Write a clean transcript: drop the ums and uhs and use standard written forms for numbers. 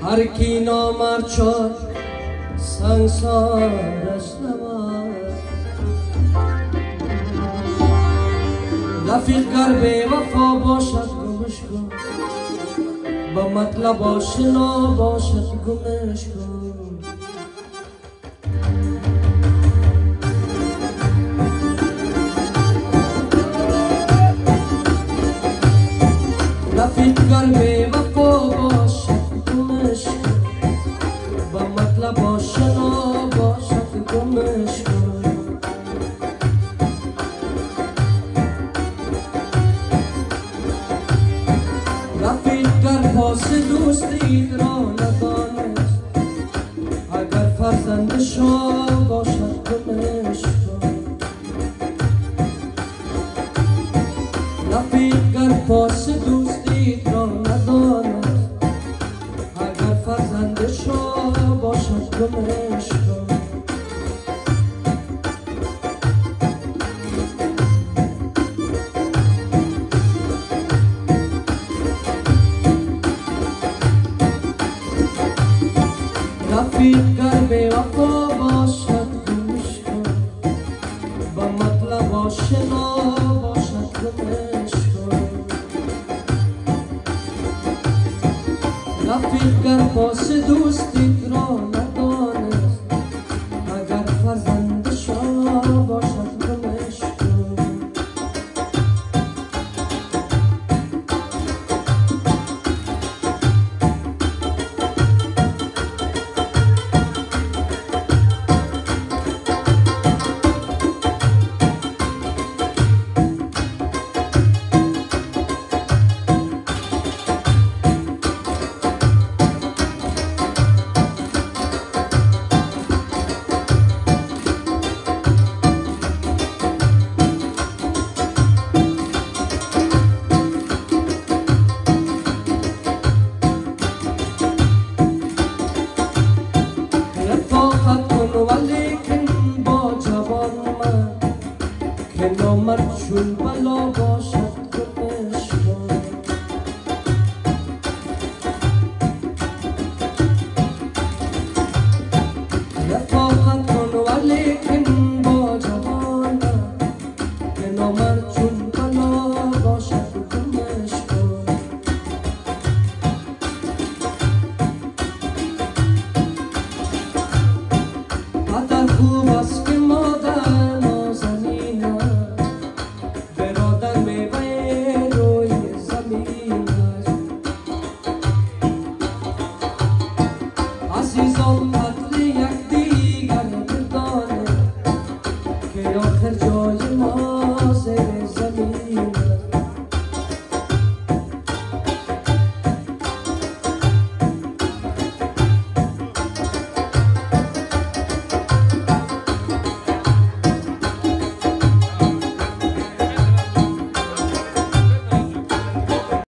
هر کی نامرد شد سنگسارش نماند. رفیق گر بی وفا باشد گمش کن، با مطلب آشنا باشد گمش کن. رفیق گر بی وفا باشد گمش کن، با مطلب آشنا باشد گمش کن. رفیق گر پاس دوستی را ندانست، اگر فرزند شاه باشد گمش کن. رفیق گر پاس دوستی را ندانست، اگر فرزند شاه باشد گمش کن. رفیق گر بی وفا باشد گمش کن، با مطلب آشنا باشد گمش کن. رفیق گر پاس دوستی را ندانست، اگر فرزند شاه باشد گمش کن. ولیکن با جوان من که نامرد چون بلا باشد گمش کن. رفاقت کن ولیکن با جوان من که نامرد چون بلا باشد گمش کن. پدر خوب است که مادر نازنین است، برادر میوه روی زمین است. عزیزان